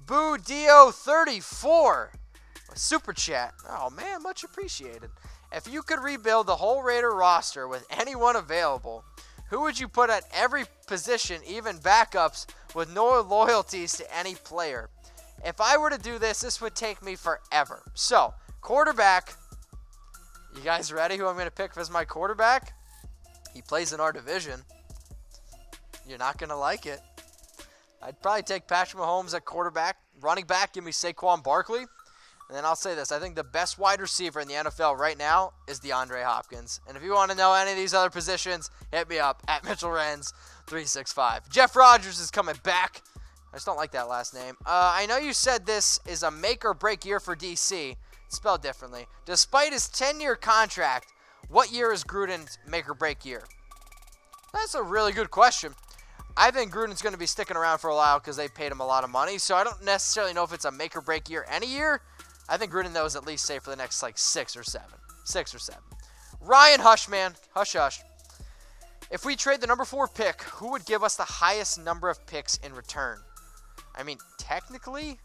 Boo Dio 34. Super chat. Oh, man, much appreciated. If you could rebuild the whole Raider roster with anyone available, who would you put at every position, even backups, with no loyalties to any player? If I were to do this, this would take me forever. So, quarterback. You guys ready who I'm going to pick as my quarterback? He plays in our division. You're not going to like it. I'd probably take Patrick Mahomes at quarterback. Running back, give me Saquon Barkley. And then I'll say this. I think the best wide receiver in the NFL right now is DeAndre Hopkins. And if you want to know any of these other positions, hit me up at Mitchell Renz 365. Jeff Rodgers is coming back. I just don't like that last name. I know you said this is a make or break year for DC. Spelled differently. Despite his 10-year contract, what year is Gruden's make or break year? That's a really good question. I think Gruden's going to be sticking around for a while because they paid him a lot of money. So I don't necessarily know if it's a make or break year any year. I think Gruden knows at least say for the next like 6 or 7. 6 or 7. Ryan Hushman. Hush. If we trade the number 4 pick, who would give us the highest number of picks in return? I mean, technically,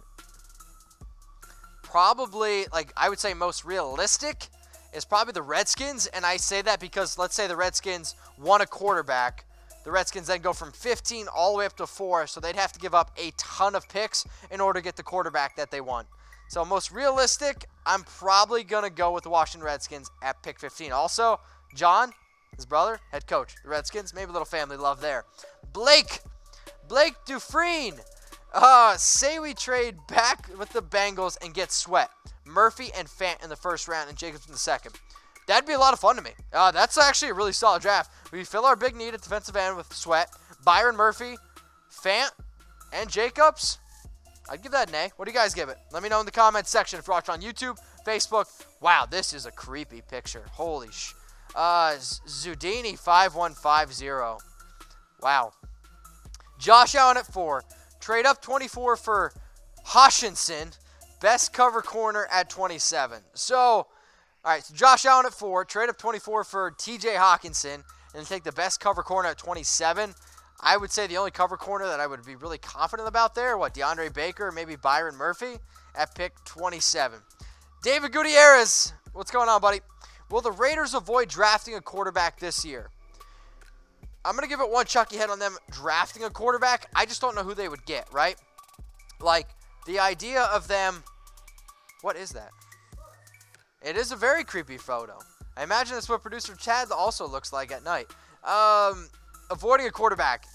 probably, like, I would say most realistic is probably the Redskins. And I say that because let's say the Redskins won a quarterback. The Redskins then go from 15 all the way up to 4, so they'd have to give up a ton of picks in order to get the quarterback that they want. So most realistic, I'm probably going to go with the Washington Redskins at pick 15. Also, John, his brother, head coach, the Redskins, maybe a little family love there. Blake Dufresne. Say we trade back with the Bengals and get Sweat, Murphy, and Fant in the first round and Jacobs in the second. That'd be a lot of fun to me. That's actually a really solid draft. We fill our big need at defensive end with Sweat, Byron Murphy, Fant, and Jacobs. I'd give that an A. What do you guys give it? Let me know in the comments section if you're watching on YouTube, Facebook. Wow, this is a creepy picture. Holy Zudini 5150. Wow. Josh Allen at 4. Trade up 24 for Hoshinson. Best cover corner at 27. So, all right, so Josh Allen at 4. Trade up 24 for TJ Hawkinson. And take the best cover corner at 27. I would say the only cover corner that I would be really confident about there, DeAndre Baker, maybe Byron Murphy at pick 27. David Gutierrez, what's going on, buddy? Will the Raiders avoid drafting a quarterback this year? I'm going to give it one Chucky head on them drafting a quarterback. I just don't know who they would get, right? Like, the idea of them, what is that? It is a very creepy photo. I imagine that's what producer Chad also looks like at night. Avoiding a quarterback.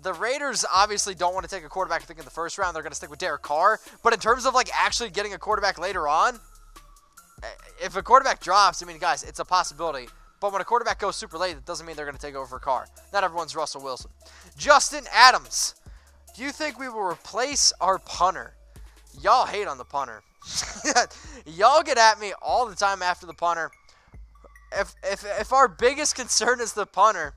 The Raiders obviously don't want to take a quarterback, I think, in the first round. They're going to stick with Derek Carr. But in terms of, like, actually getting a quarterback later on, if a quarterback drops, I mean, guys, it's a possibility. But when a quarterback goes super late, it doesn't mean they're going to take over for Carr. Not everyone's Russell Wilson. Justin Adams. Do you think we will replace our punter? Y'all hate on the punter. Y'all get at me all the time after the punter. If our biggest concern is the punter,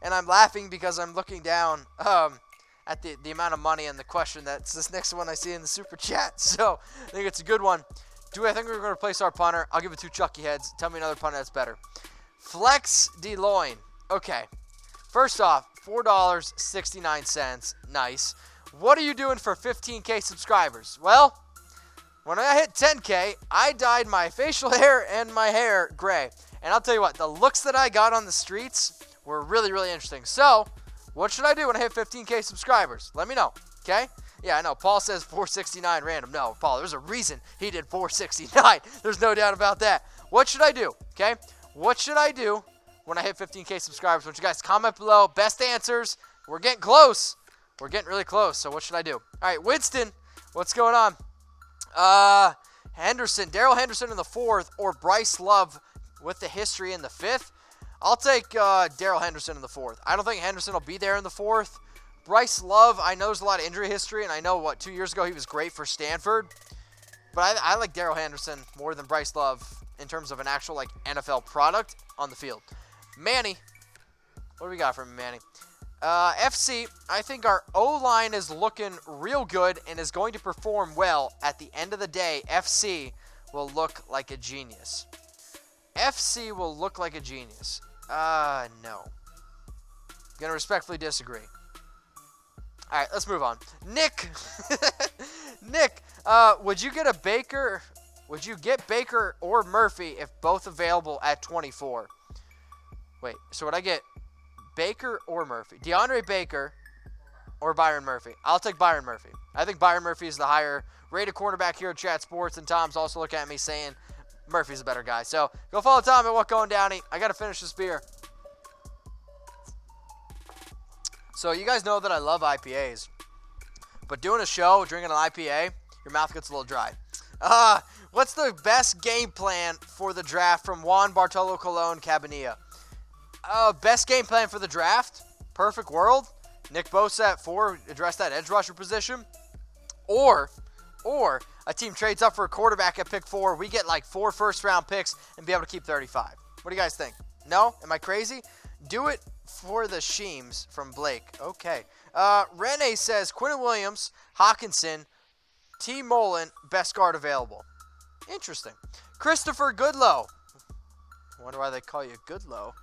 and I'm laughing because I'm looking down at the amount of money and the question that's this next one I see in the super chat. So I think it's a good one. Do I think we're going to replace our punter? I'll give it 2 Chucky heads. Tell me another punter that's better. Flex DeLoyne. Okay. First off, $4.69. Nice. What are you doing for 15K subscribers? Well, when I hit 10K, I dyed my facial hair and my hair gray. And I'll tell you what, the looks that I got on the streets were really, really interesting. So, what should I do when I hit 15K subscribers? Let me know, okay? Yeah, I know. Paul says 469 random. No, Paul, there's a reason he did 469. There's no doubt about that. What should I do, okay? What should I do when I hit 15K subscribers? Why don't you guys comment below? Best answers. We're getting close. We're getting really close, so what should I do? All right, Winston, what's going on? Henderson, Darrell Henderson in the 4th, or Bryce Love with the history in the 5th. I'll take Darrell Henderson in the 4th. I don't think Henderson will be there in the 4th. Bryce Love, I know there's a lot of injury history, and I know, 2 years ago he was great for Stanford. But I like Darrell Henderson more than Bryce Love in terms of an actual, NFL product on the field. Manny, what do we got from Manny? FC, I think our O-line is looking real good and is going to perform well. At the end of the day, FC will look like a genius. FC will look like a genius. No. Gonna respectfully disagree. Alright, let's move on. Nick Nick, would you get Baker or Murphy if both available at 24? Wait, so would I get Baker or Murphy? DeAndre Baker or Byron Murphy? I'll take Byron Murphy. I think Byron Murphy is the higher rated quarterback here at Chat Sports, and Tom's also looking at me saying Murphy's a better guy. So go follow Tom at What Going Downy. I got to finish this beer. So you guys know that I love IPAs, but doing a show, drinking an IPA, your mouth gets a little dry. What's the best game plan for the draft from Juan Bartolo Colon Cabanilla? Best game plan for the draft? Perfect world. Nick Bosa at 4, address that edge rusher position. Or a team trades up for a quarterback at pick 4. We get like 4 first-round picks and be able to keep 35. What do you guys think? No? Am I crazy? Do it for the Sheems from Blake. Okay. Rene says Quinnen Williams, Hawkinson, T. Mullen, best guard available. Interesting. Christopher Goodlow. I wonder why they call you Goodlow.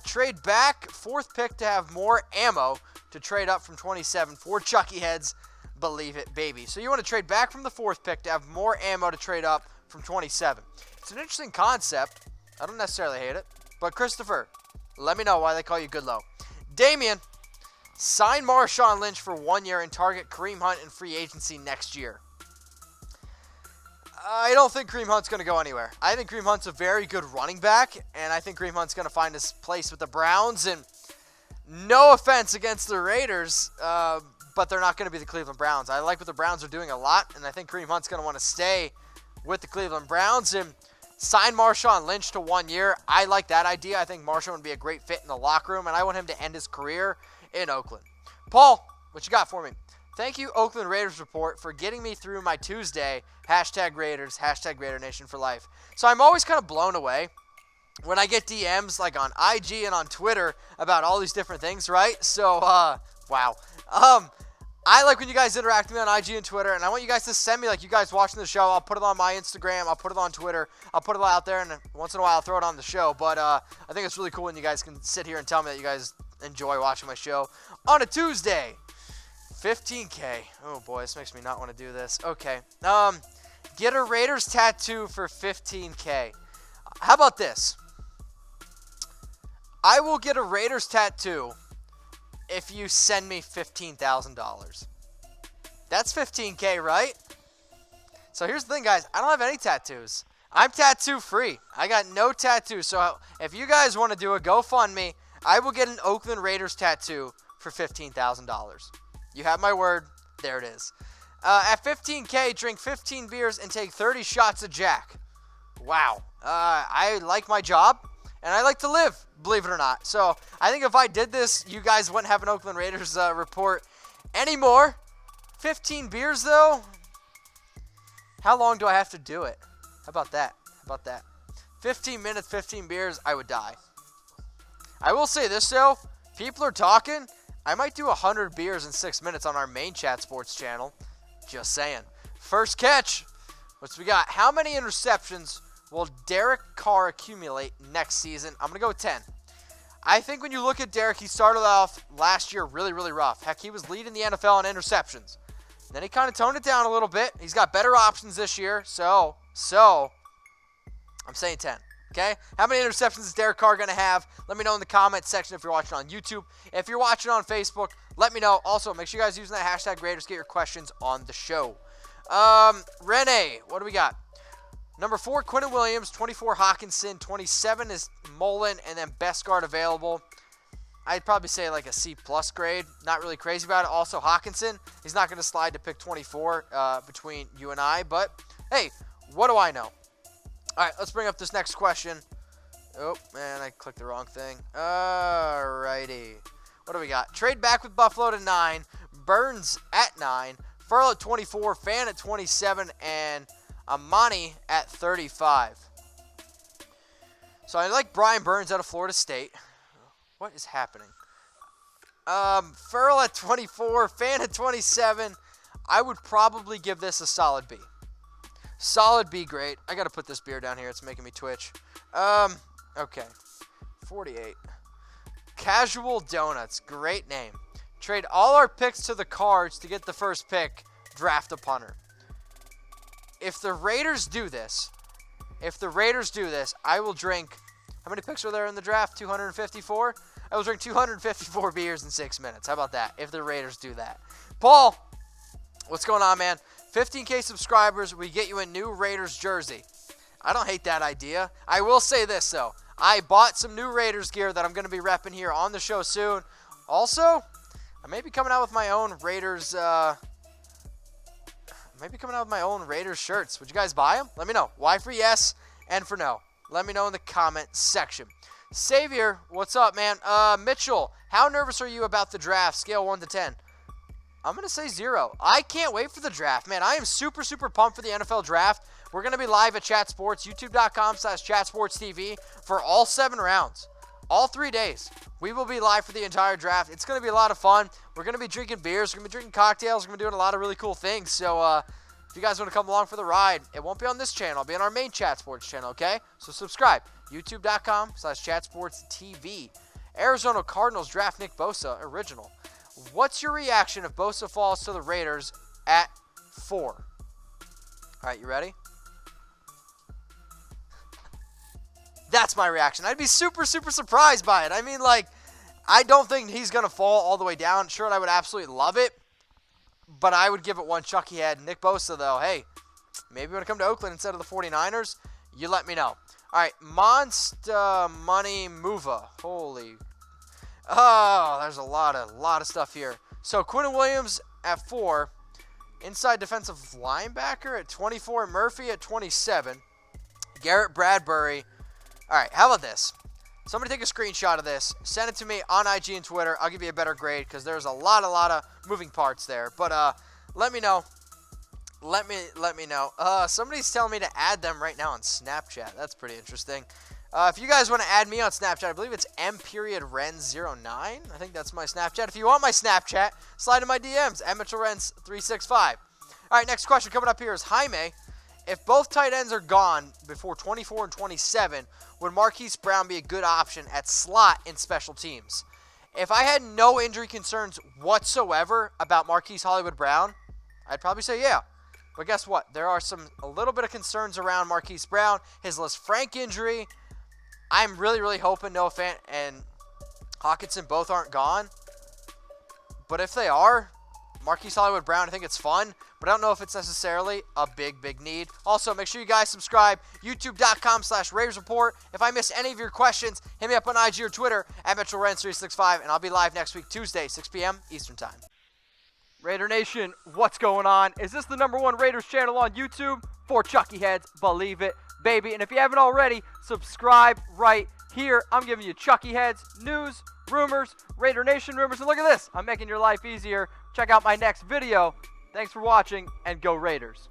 Trade back, 4th pick to have more ammo to trade up from 27 for Chucky Heads. Believe it, baby. So you want to trade back from the 4th pick to have more ammo to trade up from 27. It's an interesting concept. I don't necessarily hate it. But Christopher, let me know why they call you Goodlow. Damien, sign Marshawn Lynch for 1 year and target Kareem Hunt in free agency next year. I don't think Kareem Hunt's going to go anywhere. I think Kareem Hunt's a very good running back, and I think Kareem Hunt's going to find his place with the Browns. And no offense against the Raiders, but they're not going to be the Cleveland Browns. I like what the Browns are doing a lot, and I think Kareem Hunt's going to want to stay with the Cleveland Browns and sign Marshawn Lynch to 1 year. I like that idea. I think Marshawn would be a great fit in the locker room, and I want him to end his career in Oakland. Paul, what you got for me? Thank you, Oakland Raiders Report, for getting me through my Tuesday. #Raiders, #Raider Nation for life. So I'm always kind of blown away when I get DMs like on IG and on Twitter about all these different things, right? So, wow. I like when you guys interact with me on IG and Twitter, and I want you guys to send me, like, you guys watching the show. I'll put it on my Instagram. I'll put it on Twitter. I'll put it out there, and once in a while I'll throw it on the show. But I think it's really cool when you guys can sit here and tell me that you guys enjoy watching my show on a Tuesday. 15K. Oh, boy, this makes me not want to do this. Okay. Get a Raiders tattoo for 15K. How about this? I will get a Raiders tattoo if you send me $15,000. That's 15K, right? So here's the thing, guys. I don't have any tattoos. I'm tattoo free. I got no tattoos. So if you guys want to do a GoFundMe, I will get an Oakland Raiders tattoo for $15,000. You have my word. There it is. At 15K, drink 15 beers and take 30 shots of Jack. Wow. I like my job, and I like to live, believe it or not. So I think if I did this, you guys wouldn't have an Oakland Raiders report anymore. 15 beers, though? How long do I have to do it? How about that? 15 minutes, 15 beers, I would die. I will say this, though. People are talking. I might do 100 beers in 6 minutes on our main Chat Sports channel. Just saying. First catch. What's we got? How many interceptions will Derek Carr accumulate next season? I'm going to go with 10. I think when you look at Derek, he started off last year really, really rough. Heck, he was leading the NFL in interceptions. Then he kind of toned it down a little bit. He's got better options this year. So I'm saying 10. Okay? How many interceptions is Derek Carr going to have? Let me know in the comment section if you're watching on YouTube. If you're watching on Facebook, let me know. Also, make sure you guys using that #Raiders. Get your questions on the show. Rene, what do we got? Number 4, Quinnen Williams. 24, Hawkinson. 27 is Mullen, and then best guard available. I'd probably say like a C+ grade. Not really crazy about it. Also, Hawkinson, he's not going to slide to pick 24 between you and I. But, hey, what do I know? All right, let's bring up this next question. Oh, man, I clicked the wrong thing. All righty. What do we got? Trade back with Buffalo to 9. Burns at 9. Furl at 24. Fant at 27. And Amani at 35. So I like Brian Burns out of Florida State. What is happening? Furl at 24. Fant at 27. I would probably give this a solid B. Solid B grade. I got to put this beer down here. It's making me twitch. Okay. 48. Casual Donuts. Great name. Trade all our picks to the Cards to get the first pick. draft a punter. If the Raiders do this, I will drink, how many picks are there in the draft? 254? I will drink 254 beers in 6 minutes. How about that, if the Raiders do that? Paul, what's going on, man? 15K subscribers, we get you a new Raiders jersey. I don't hate that idea. I will say this, though. I bought some new Raiders gear that I'm going to be repping here on the show soon. Also, I may be coming out with my own Raiders, shirts. Would you guys buy them? Let me know. Y for yes and for no. Let me know in the comment section. Xavier, what's up, man? Mitchell, how nervous are you about the draft? Scale 1 to 10. I'm going to say 0. I can't wait for the draft, man. I am super, super pumped for the NFL draft. We're going to be live at Chat Sports, youtube.com/ChatSportsTV for all 7 rounds. All 3 days. We will be live for the entire draft. It's going to be a lot of fun. We're going to be drinking beers. We're going to be drinking cocktails. We're going to be doing a lot of really cool things. So, if you guys want to come along for the ride, it won't be on this channel. It'll be on our main Chat Sports channel, okay? So, subscribe. youtube.com/ChatSportsTV. Arizona Cardinals draft Nick Bosa, original. What's your reaction if Bosa falls to the Raiders at 4? All right, you ready? That's my reaction. I'd be super, super surprised by it. I mean, like, I don't think he's going to fall all the way down. Sure, I would absolutely love it, but I would give it one chucky head. Nick Bosa, though, hey, maybe when I come to Oakland instead of the 49ers, you let me know. All right, Monster Money Mova. Holy. Oh, there's a lot of stuff here. So, Quinnen Williams at 4. Inside defensive linebacker at 24. Murphy at 27. Garrett Bradbury. All right, how about this? Somebody take a screenshot of this. Send it to me on IG and Twitter. I'll give you a better grade because there's a lot of moving parts there. But let me know. Let me know. Somebody's telling me to add them right now on Snapchat. That's pretty interesting. If you guys want to add me on Snapchat, I believe it's m.renz09. I think that's my Snapchat. If you want my Snapchat, slide in my DMs, mrenz365. All right, next question coming up here is Jaime. If both tight ends are gone before 24 and 27, would Marquise Brown be a good option at slot in special teams? If I had no injury concerns whatsoever about Marquise Hollywood Brown, I'd probably say yeah. But guess what? There are a little bit of concerns around Marquise Brown. His Les Frank injury. I'm really, really hoping Noah Fant and Hockenson both aren't gone. But if they are, Marquise Hollywood Brown, I think it's fun. But I don't know if it's necessarily a big, big need. Also, make sure you guys subscribe. YouTube.com/Raiders Report. If I miss any of your questions, hit me up on IG or Twitter at MetroRenz365. And I'll be live next week, Tuesday, 6 p.m. Eastern Time. Raider Nation, what's going on? Is this the #1 Raiders channel on YouTube? For Chucky Heads, believe it, baby. And if you haven't already, subscribe right here. I'm giving you Chucky Heads, news, rumors, Raider Nation rumors. And look at this. I'm making your life easier. Check out my next video. Thanks for watching, and go Raiders.